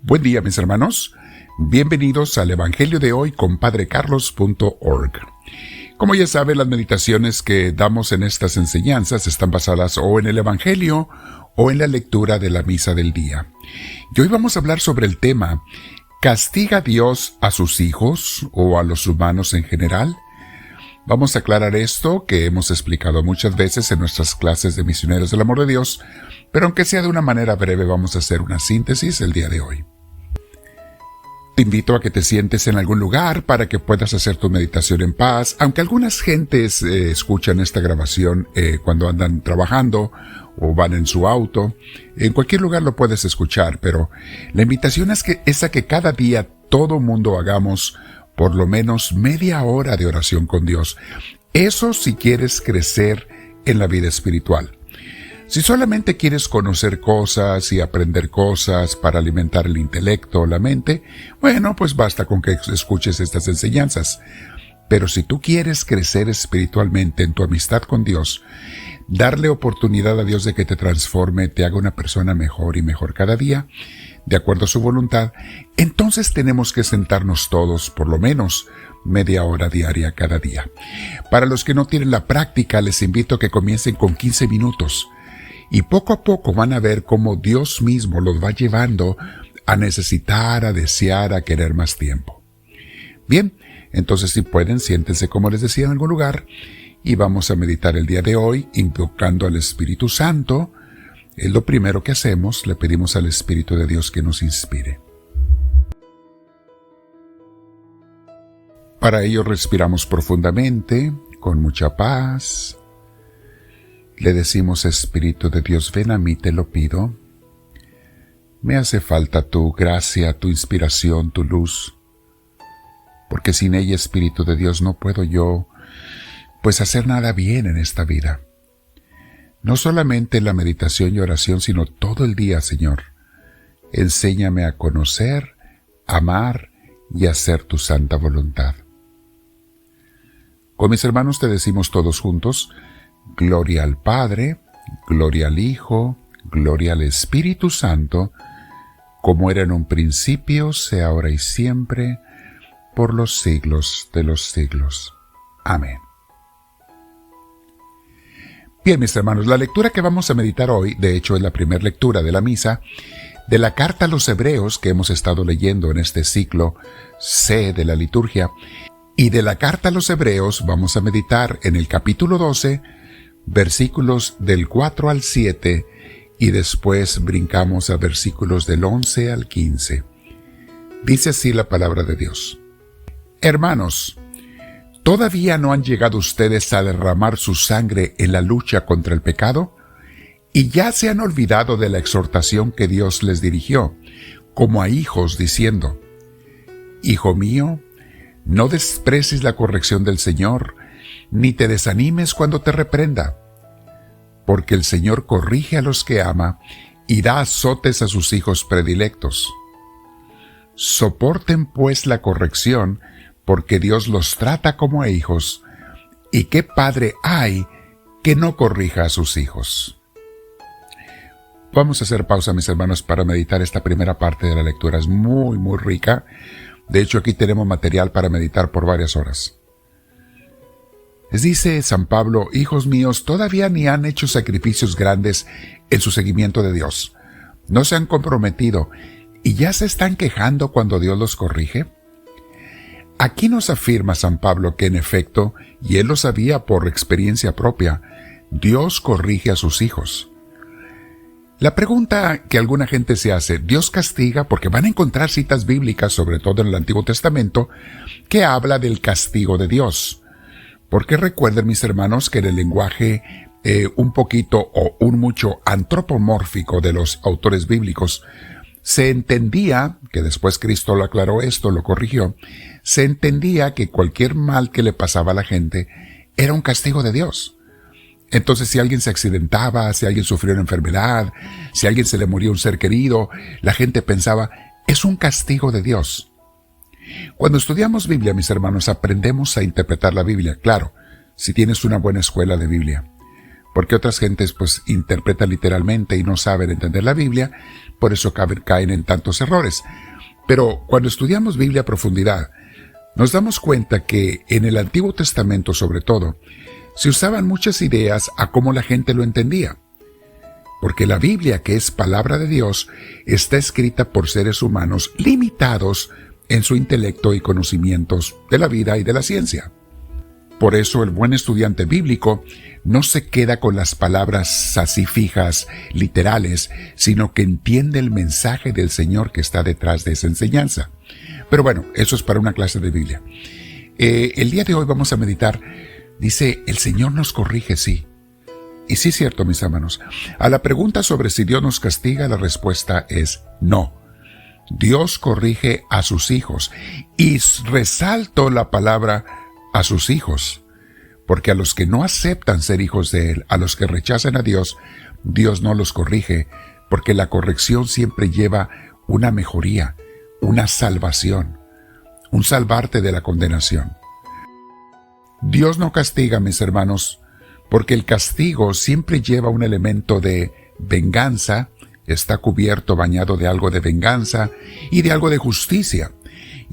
Buen día, mis hermanos. Bienvenidos al Evangelio de hoy con padrecarlos.org. Como ya saben, las meditaciones que damos en estas enseñanzas están basadas o en el Evangelio o en la lectura de la misa del día. Y hoy vamos a hablar sobre el tema: ¿castiga Dios a sus hijos o a los humanos en general? Vamos a aclarar esto que hemos explicado muchas veces en nuestras clases de Misioneros del Amor de Dios, pero aunque sea de una manera breve, vamos a hacer una síntesis el día de hoy. Te invito a que te sientes en algún lugar para que puedas hacer tu meditación en paz, aunque algunas gentes escuchan esta grabación cuando andan trabajando o van en su auto. En cualquier lugar lo puedes escuchar, pero la invitación es a que cada día todo mundo hagamos por lo menos media hora de oración con Dios. Eso si quieres crecer en la vida espiritual. Si solamente quieres conocer cosas y aprender cosas para alimentar el intelecto o la mente, bueno, pues basta con que escuches estas enseñanzas. Pero si tú quieres crecer espiritualmente en tu amistad con Dios, darle oportunidad a Dios de que te transforme, te haga una persona mejor y mejor cada día, de acuerdo a su voluntad, entonces tenemos que sentarnos todos, por lo menos, media hora diaria cada día. Para los que no tienen la práctica, les invito a que comiencen con 15 minutos. Y poco a poco van a ver cómo Dios mismo los va llevando a necesitar, a desear, a querer más tiempo. Bien, entonces si pueden, siéntense como les decía en algún lugar y vamos a meditar el día de hoy invocando al Espíritu Santo. Es lo primero que hacemos, le pedimos al Espíritu de Dios que nos inspire. Para ello respiramos profundamente, con mucha paz. Le decimos: Espíritu de Dios, ven a mí, te lo pido. Me hace falta tu gracia, tu inspiración, tu luz, porque sin ella, Espíritu de Dios, no puedo yo, pues, hacer nada bien en esta vida. No solamente la meditación y oración, sino todo el día, Señor. Enséñame a conocer, amar y hacer tu santa voluntad. Con mis hermanos te decimos todos juntos: Gloria al Padre, gloria al Hijo, gloria al Espíritu Santo, como era en un principio, sea ahora y siempre, por los siglos de los siglos. Amén. Bien, mis hermanos, la lectura que vamos a meditar hoy, de hecho, es la primera lectura de la misa, de la carta a los Hebreos que hemos estado leyendo en este ciclo C de la liturgia. Y de la carta a los Hebreos vamos a meditar en el capítulo 12, versículos del 4 al 7, y después brincamos a versículos del 11 al 15. Dice así la palabra de Dios: Hermanos, ¿todavía no han llegado ustedes a derramar su sangre en la lucha contra el pecado? ¿Y ya se han olvidado de la exhortación que Dios les dirigió, como a hijos, diciendo: Hijo mío, no desprecies la corrección del Señor, ni te desanimes cuando te reprenda? Porque el Señor corrige a los que ama y da azotes a sus hijos predilectos. Soporten pues la corrección, porque Dios los trata como a hijos, y qué padre hay que no corrija a sus hijos. Vamos a hacer pausa, mis hermanos, para meditar esta primera parte de la lectura. Es muy, muy rica. De hecho, aquí tenemos material para meditar por varias horas. Les dice San Pablo: Hijos míos, todavía ni han hecho sacrificios grandes en su seguimiento de Dios. No se han comprometido y ya se están quejando cuando Dios los corrige. Aquí nos afirma San Pablo que en efecto, y él lo sabía por experiencia propia, Dios corrige a sus hijos. La pregunta que alguna gente se hace: ¿Dios castiga? Porque van a encontrar citas bíblicas, sobre todo en el Antiguo Testamento, que habla del castigo de Dios. Porque recuerden, mis hermanos, que en el lenguaje un poquito o un mucho antropomórfico de los autores bíblicos, se entendía, que después Cristo lo aclaró esto, lo corrigió, se entendía que cualquier mal que le pasaba a la gente era un castigo de Dios. Entonces, si alguien se accidentaba, si alguien sufrió una enfermedad, si a alguien se le moría un ser querido, la gente pensaba: es un castigo de Dios. Cuando estudiamos Biblia, mis hermanos, aprendemos a interpretar la Biblia, claro, si tienes una buena escuela de Biblia. porque otras gentes pues interpretan literalmente y no saben entender la Biblia, por eso caen en tantos errores. Pero cuando estudiamos Biblia a profundidad, nos damos cuenta que en el Antiguo Testamento sobre todo, se usaban muchas ideas a cómo la gente lo entendía. Porque la Biblia, que es palabra de Dios, está escrita por seres humanos limitados en su intelecto y conocimientos de la vida y de la ciencia. Por eso el buen estudiante bíblico no se queda con las palabras así fijas, literales, sino que entiende el mensaje del Señor que está detrás de esa enseñanza. Pero bueno, eso es para una clase de Biblia. El día de hoy vamos a meditar, dice, el Señor nos corrige, sí. Y sí es cierto, mis hermanos. A la pregunta sobre si Dios nos castiga, la respuesta es no. Dios corrige a sus hijos. Y resalto la palabra a sus hijos, porque a los que no aceptan ser hijos de Él, a los que rechazan a Dios, Dios no los corrige, porque la corrección siempre lleva una mejoría, una salvación, un salvarte de la condenación. Dios no castiga, mis hermanos, porque el castigo siempre lleva un elemento de venganza, está cubierto, bañado de algo de venganza y de algo de justicia.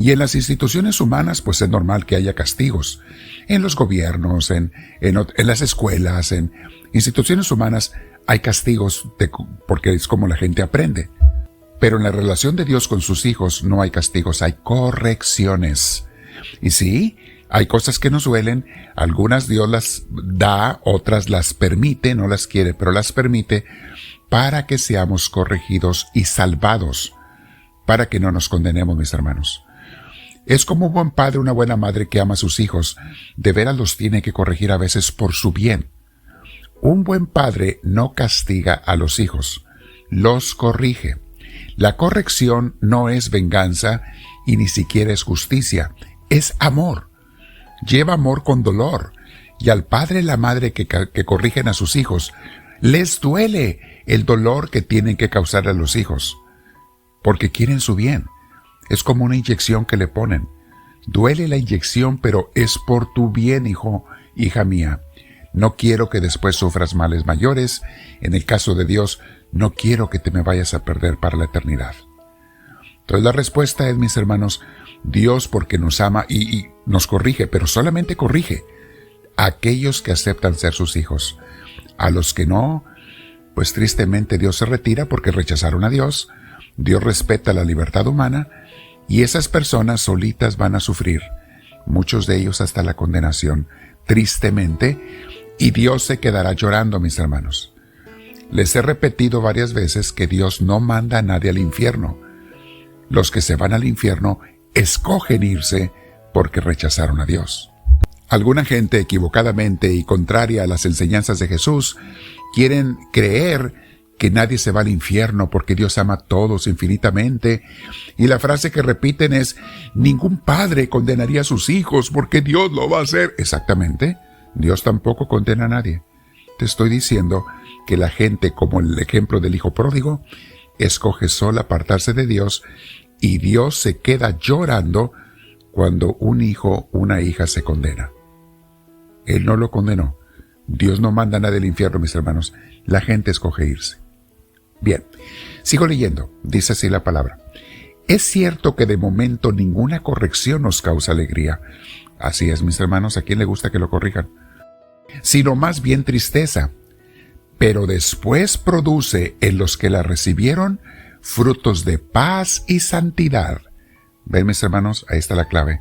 Y en las instituciones humanas, pues es normal que haya castigos. En los gobiernos, en las escuelas, en instituciones humanas hay castigos porque es como la gente aprende. Pero en la relación de Dios con sus hijos no hay castigos, hay correcciones. Y sí, hay cosas que nos duelen, algunas Dios las da, otras las permite, no las quiere, pero las permite para que seamos corregidos y salvados, para que no nos condenemos, mis hermanos. Es como un buen padre, una buena madre que ama a sus hijos. De veras los tiene que corregir a veces por su bien. Un buen padre no castiga a los hijos, los corrige. La corrección no es venganza y ni siquiera es justicia, es amor. Lleva amor con dolor. Y al padre y la madre que corrigen a sus hijos, les duele el dolor que tienen que causar a los hijos, porque quieren su bien. Es como una inyección que le ponen. Duele la inyección, pero es por tu bien, hijo, hija mía. No quiero que después sufras males mayores. En el caso de Dios, no quiero que te me vayas a perder para la eternidad. Entonces la respuesta es, mis hermanos, Dios porque nos ama y nos corrige, pero solamente corrige a aquellos que aceptan ser sus hijos. A los que no, pues tristemente Dios se retira porque rechazaron a Dios. Dios respeta la libertad humana y esas personas solitas van a sufrir, muchos de ellos hasta la condenación, tristemente, y Dios se quedará llorando, mis hermanos. Les he repetido varias veces que Dios no manda a nadie al infierno. Los que se van al infierno escogen irse porque rechazaron a Dios. Alguna gente equivocadamente y contraria a las enseñanzas de Jesús quieren creer que nadie se va al infierno porque Dios ama a todos infinitamente. Y la frase que repiten es, ningún padre condenaría a sus hijos porque Dios lo va a hacer. Exactamente, Dios tampoco condena a nadie. Te estoy diciendo que la gente, como el ejemplo del hijo pródigo, escoge solo apartarse de Dios y Dios se queda llorando cuando un hijo, una hija se condena. Él no lo condenó. Dios no manda a nadie al infierno, mis hermanos. La gente escoge irse. Bien, sigo leyendo. Dice así la palabra. Es cierto que de momento ninguna corrección nos causa alegría. Así es, mis hermanos, ¿a quién le gusta que lo corrijan? Sino más bien tristeza. Pero después produce en los que la recibieron frutos de paz y santidad. ¿Ven, mis hermanos? Ahí está la clave.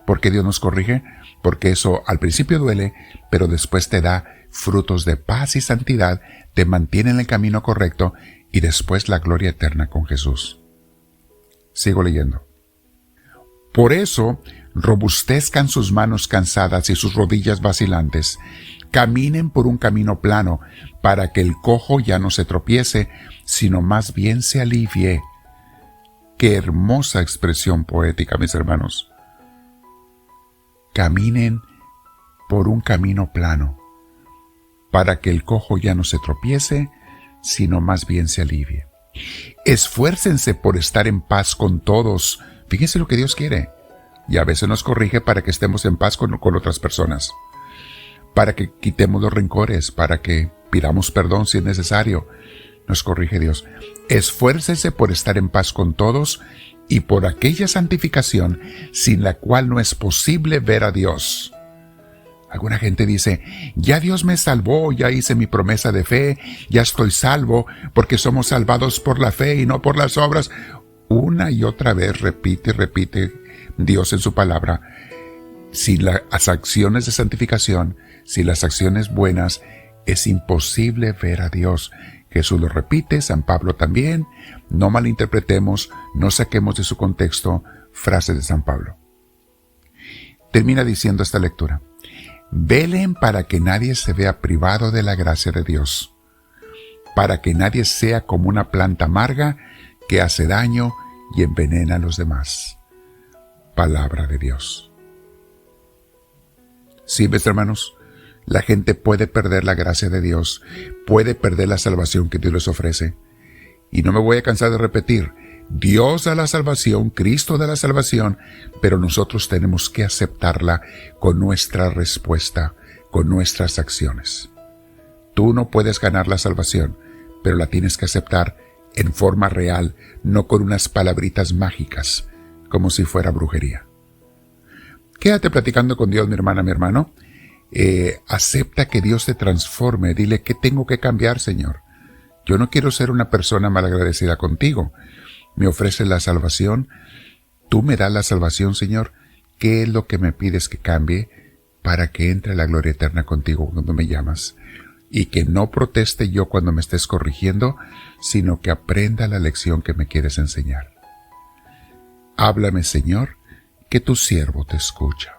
¿Por qué Dios nos corrige? Porque eso al principio duele, pero después te da frutos de paz y santidad, te mantiene en el camino correcto y después la gloria eterna con Jesús. Sigo leyendo. Por eso, robustezcan sus manos cansadas y sus rodillas vacilantes. Caminen por un camino plano, para que el cojo ya no se tropiece, sino más bien se alivie. Qué hermosa expresión poética, mis hermanos. Caminen por un camino plano, para que el cojo ya no se tropiece, sino más bien se alivie. Esfuércense por estar en paz con todos. Fíjense lo que Dios quiere. Y a veces nos corrige para que estemos en paz con otras personas, para que quitemos los rencores, para que Pidamos perdón si es necesario. Nos corrige Dios. Esfuércese por estar en paz con todos y por aquella santificación sin la cual no es posible ver a Dios. Alguna gente dice, ya Dios me salvó, ya hice mi promesa de fe, ya estoy salvo, porque somos salvados por la fe y no por las obras. Una y otra vez repite y repite Dios en su palabra. Sin las acciones de santificación, sin las acciones buenas, es imposible ver a Dios. Jesús lo repite, San Pablo también. No malinterpretemos, no saquemos de su contexto frases de San Pablo. Termina diciendo esta lectura. Velen para que nadie se vea privado de la gracia de Dios, para que nadie sea como una planta amarga que hace daño y envenena a los demás. Palabra de Dios. Sí, mis hermanos, la gente puede perder la gracia de Dios, puede perder la salvación que Dios les ofrece. Y no me voy a cansar de repetir, Dios da la salvación, Cristo da la salvación, pero nosotros tenemos que aceptarla con nuestra respuesta, con nuestras acciones. Tú no puedes ganar la salvación, pero la tienes que aceptar en forma real, no con unas palabritas mágicas, como si fuera brujería. Quédate platicando con Dios, mi hermana, mi hermano. Acepta que Dios te transforme. Dile, ¿qué tengo que cambiar, Señor? Yo no quiero ser una persona malagradecida contigo. Me ofreces la salvación. Tú me das la salvación, Señor. ¿Qué es lo que me pides que cambie para que entre la gloria eterna contigo cuando me llamas? Y que no proteste yo cuando me estés corrigiendo, sino que aprenda la lección que me quieres enseñar. Háblame, Señor, que tu siervo te escucha.